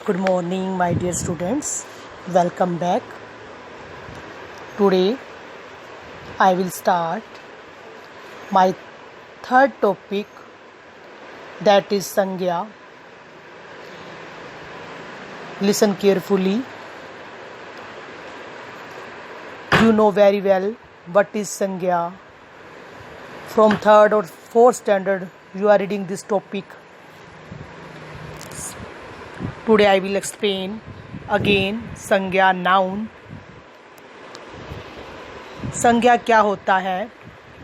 Good morning, my dear students. Welcome back. Today, I will start my third topic, that is Sangya. Listen carefully. You know very well what is Sangya. From third or fourth standard, you are reading this topic. Today I will explain again संज्ञा noun. संज्ञा क्या होता है,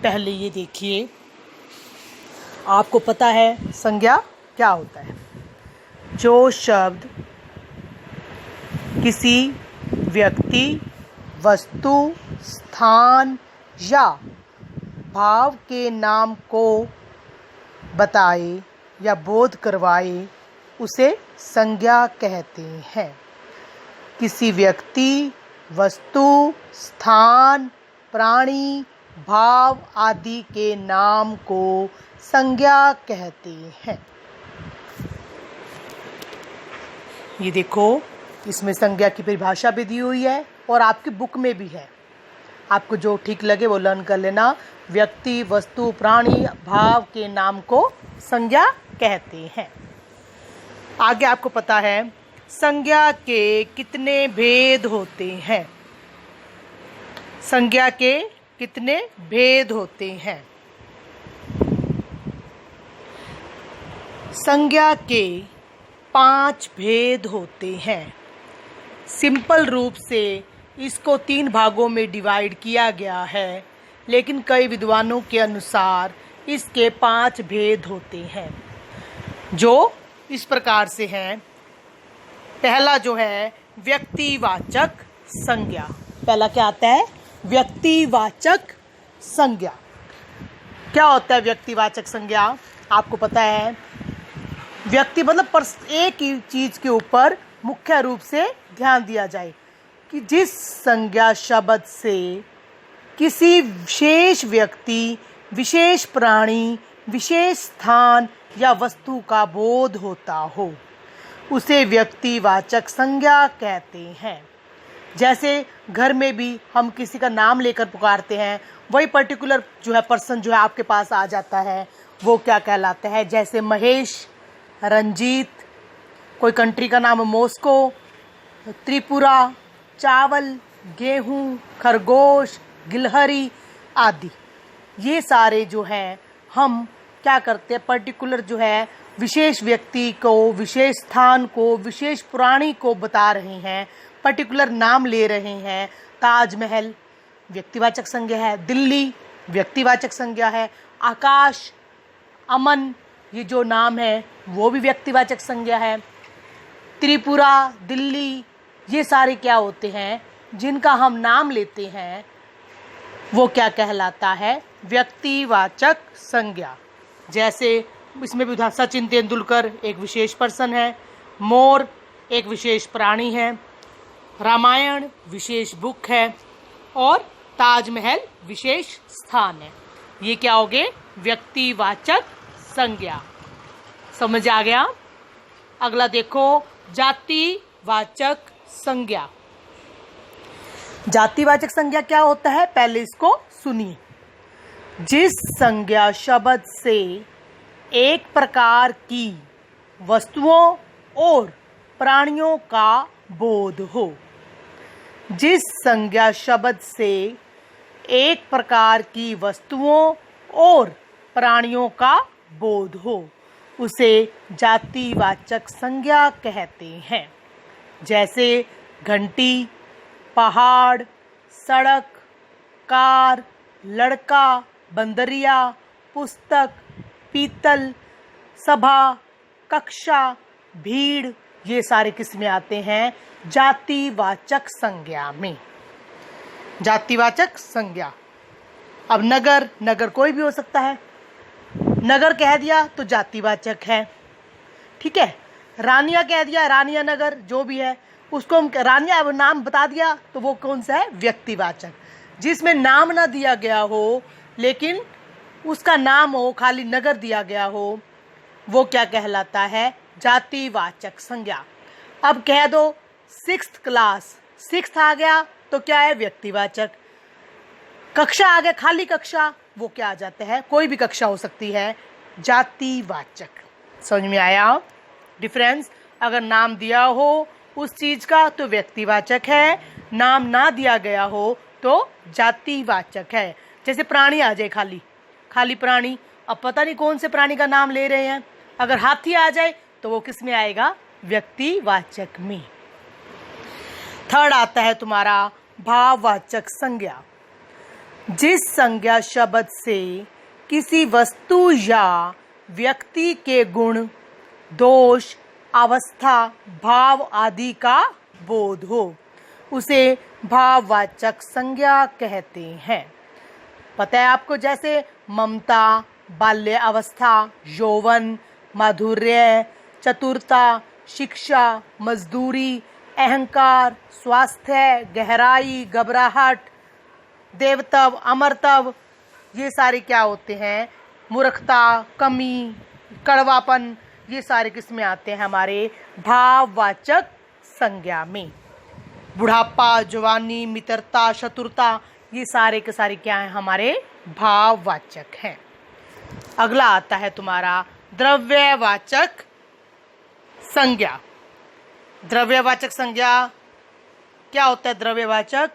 पहले ये देखिए. आपको पता है संज्ञा क्या होता है? जो शब्द किसी व्यक्ति, वस्तु, स्थान या भाव के नाम को बताए या बोध करवाए उसे संज्ञा कहते हैं. किसी व्यक्ति, वस्तु, स्थान, प्राणी, भाव आदि के नाम को संज्ञा कहते हैं. ये देखो, इसमें संज्ञा की परिभाषा भी दी हुई है और आपकी बुक में भी है. आपको जो ठीक लगे वो लर्न कर लेना. व्यक्ति, वस्तु, प्राणी, भाव के नाम को संज्ञा कहते हैं. आगे आपको पता है संज्ञा के कितने भेद होते हैं. संज्ञा के कितने भेद होते हैं? संज्ञा के 5 भेद होते हैं. सिंपल रूप से इसको 3 भागों में डिवाइड किया गया है, लेकिन कई विद्वानों के अनुसार इसके 5 भेद होते हैं, जो इस प्रकार से हैं. पहला जो है व्यक्तिवाचक संज्ञा. पहला क्या आता है? व्यक्तिवाचक संज्ञा. क्या होता है व्यक्तिवाचक संज्ञा? आपको पता है, व्यक्ति मतलब एक ही चीज के ऊपर मुख्य रूप से ध्यान दिया जाए कि जिस संज्ञा शब्द से किसी विशेष व्यक्ति, विशेष प्राणी, विशेष स्थान या वस्तु का बोध होता हो, उसे व्यक्तिवाचक संज्ञा कहते हैं. जैसे घर में भी हम किसी का नाम लेकर पुकारते हैं, वही पर्टिकुलर जो है पर्सन जो है आपके पास आ जाता है, वो क्या कहलाता है? जैसे महेश, रंजीत, कोई कंट्री का नाम मॉस्को, त्रिपुरा, चावल, गेहूं, खरगोश, गिलहरी आदि. ये सारे जो हैं हम क्या करते हैं, पर्टिकुलर जो है विशेष व्यक्ति को, विशेष स्थान को, विशेष प्राणी को बता रहे हैं, पर्टिकुलर नाम ले रहे हैं. ताजमहल व्यक्तिवाचक संज्ञा है. दिल्ली व्यक्तिवाचक संज्ञा है. आकाश, अमन, ये जो नाम है वो भी व्यक्तिवाचक संज्ञा है. त्रिपुरा, दिल्ली, ये सारे क्या होते हैं जिनका हम नाम लेते हैं, वो क्या कहलाता है? व्यक्तिवाचक संज्ञा. जैसे इसमें भी सचिन तेंदुलकर एक विशेष पर्सन है, मोर एक विशेष प्राणी है, रामायण विशेष बुक है और ताजमहल विशेष स्थान है. ये क्या हो गए? व्यक्तिवाचक संज्ञा. समझ आ गया? अगला देखो, जातिवाचक संज्ञा. जातिवाचक संज्ञा क्या होता है, पहले इसको सुनिए. जिस संज्ञा शब्द से एक प्रकार की वस्तुओं और प्राणियों का बोध हो. जिस संज्ञा शब्द से एक प्रकार की वस्तुओं और प्राणियों का बोध हो, उसे जातिवाचक संज्ञा कहते हैं. जैसे घंटी, पहाड़, सड़क, कार, लड़का, बंदरिया, पुस्तक, पीतल, सभा, कक्षा, भीड़, ये सारे किस में आते हैं? जातिवाचक संज्ञा में. जातिवाचक संज्ञा. अब नगर, नगर कोई भी हो सकता है. नगर कह दिया तो जातिवाचक है, ठीक है. रानिया कह दिया, रानिया नगर जो भी है उसको हम रानिया नाम बता दिया तो वो कौन सा है? व्यक्तिवाचक. जिसमें नाम ना दिया गया हो लेकिन उसका नाम हो, खाली नगर दिया गया हो, वो क्या कहलाता है? जातिवाचक संज्ञा. अब कह दो 6th क्लास, 6th आ गया तो क्या है? व्यक्तिवाचक। कक्षा आ गया, खाली कक्षा, वो क्या आ जाता है? कोई भी कक्षा हो सकती है, जातिवाचक। समझ में आया डिफरेंस? अगर नाम दिया हो उस चीज का तो व्यक्तिवाचक है, नाम ना दिया गया हो तो जातिवाचक है। जैसे प्राणी आ जाए, खाली खाली प्राणी, अब पता नहीं कौन से प्राणी का नाम ले रहे हैं। अगर हाथी आ जाए तो वो किस में आएगा? व्यक्तिवाचक में। थर्ड आता है तुम्हारा भाववाचक संज्ञा। जिस संज्ञा शब्द से किसी वस्तु या व्यक्ति के गुण, दोष, अवस्था, भाव आदि का बोध हो, उसे भाववाचक संज्ञा कहते हैं। पता है आपको? जैसे ममता, बाल्य अवस्था, यौवन, माधुर्य, चतुरता, शिक्षा, मजदूरी, अहंकार, स्वास्थ्य, गहराई, घबराहट, देवत्व, अमरत्व, ये सारे क्या होते हैं? मूर्खता, कमी, कड़वापन, ये सारे किस में आते हैं? हमारे भाववाचक संज्ञा में। बुढ़ापा, जवानी, मित्रता, शत्रुता, ये सारे के सारे क्या हैं? हमारे भाववाचक हैं। अगला आता है तुम्हारा द्रव्यवाचक संज्ञा। द्रव्यवाचक संज्ञा क्या होता है? द्रव्यवाचक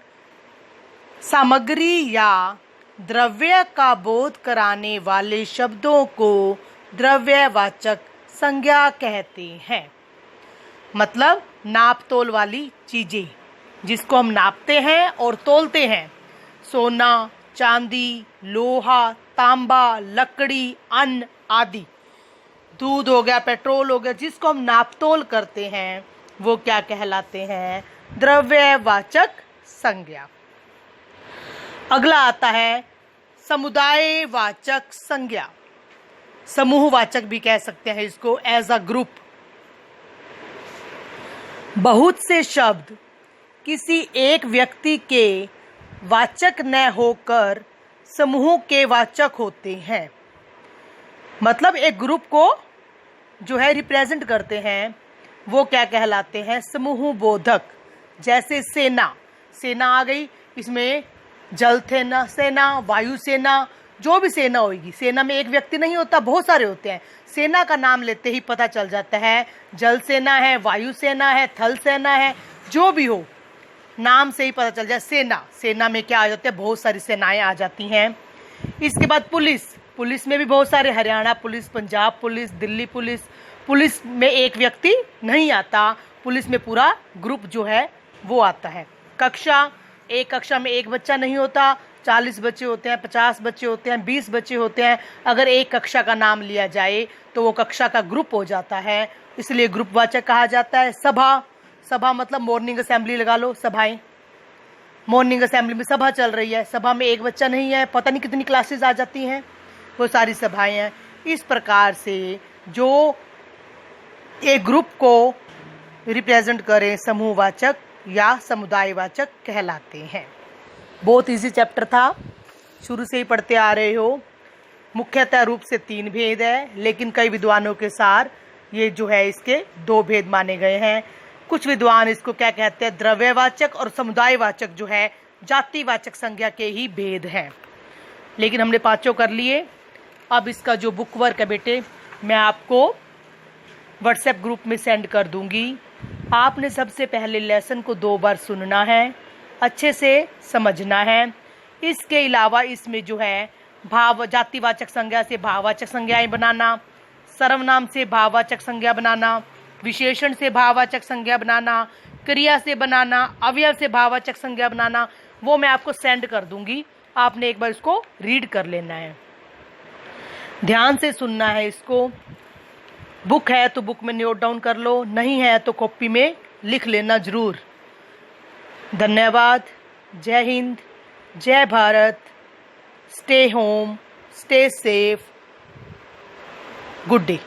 सामग्री या द्रव्य का बोध कराने वाले शब्दों को द्रव्यवाचक संज्ञा कहते हैं। मतलब नाप तोल वाली चीजें जिसको हम नापते हैं और तोलते हैं। सोना, चांदी, लोहा, तांबा, लकड़ी, अन्न आदि। दूध हो गया, पेट्रोल हो गया, जिसको हम नाप तोल करते हैं वो क्या कहलाते हैं? द्रव्यवाचक संज्ञा। अगला आता है समुदायवाचक संज्ञा। समूहवाचक भी कह सकते हैं इसको, एज अ ग्रुप। बहुत से शब्द किसी एक व्यक्ति के वाचक न होकर समूह के वाचक होते हैं। मतलब एक ग्रुप को जो है रिप्रेजेंट करते हैं, वो क्या कहलाते हैं? समूह बोधक। जैसे सेना, सेना आ गई, इसमें जल सेना, वायु सेना, जो भी सेना होगी। सेना में एक व्यक्ति नहीं होता, बहुत सारे होते हैं। सेना का नाम लेते ही पता चल जाता है जल सेना है, वायु सेना है, थल सेना है, जो भी हो नाम से ही पता चल जाए। सेना, सेना में क्या आ जाते हैं? बहुत सारी सेनाएं आ जाती हैं। इसके बाद पुलिस, पुलिस में भी बहुत सारे, Haryana police, Punjab police, Delhi police. Police में एक व्यक्ति नहीं आता, पुलिस में पूरा ग्रुप जो है वो आता है। कक्षा, एक कक्षा में एक बच्चा नहीं होता, 40 बच्चे होते हैं, 50 बच्चे होते हैं, 20 बच्चे होते हैं। अगर एक कक्षा का नाम लिया जाए तो वो कक्षा का ग्रुप हो जाता है, इसलिए ग्रुपवाचक कहा जाता है। सभा, सभा मतलब मॉर्निंग असेंबली लगा लो, सभाएं। मॉर्निंग असेंबली में सभा चल रही है, सभा में एक बच्चा नहीं है, पता नहीं कितनी क्लासेस आ जाती हैं, वो सारी सभाएं हैं। इस प्रकार से जो एक ग्रुप को रिप्रेजेंट करें समूहवाचक या समुदायवाचक कहलाते हैं। बहुत इजी चैप्टर था, शुरू से ही पढ़ते आ रहे हो। मुख्यतः रूप से 3 भेद है, लेकिन कई विद्वानों के सार ये जो है इसके 2 भेद माने गए हैं। कुछ विद्वान इसको क्या कहते हैं? द्रव्यवाचक और समुदायवाचक जो है जातिवाचक संज्ञा के ही भेद हैं। लेकिन हमने 5 कर लिए। अब इसका जो बुक वर्क है बेटे, मैं आपको व्हाट्सएप ग्रुप में सेंड कर दूंगी। आपने सबसे पहले लेसन को 2 बार सुनना है, अच्छे से समझना है। इसके अलावा इसमें जो है भाव जातिवाचक संज्ञा से भाववाचक संज्ञाएं बनाना, सर्वनाम से भाववाचक संज्ञा बनाना, विशेषण से भाववाचक संज्ञा बनाना, क्रिया से बनाना, अवयव से भाववाचक संज्ञा बनाना, वो मैं आपको सेंड कर दूंगी। आपने एक बार इसको रीड कर लेना है, ध्यान से सुनना है इसको। बुक है तो बुक में नोट डाउन कर लो, नहीं है तो कॉपी में लिख लेना जरूर। धन्यवाद। जय हिंद, जय Bharat. Stay home, stay safe, good day.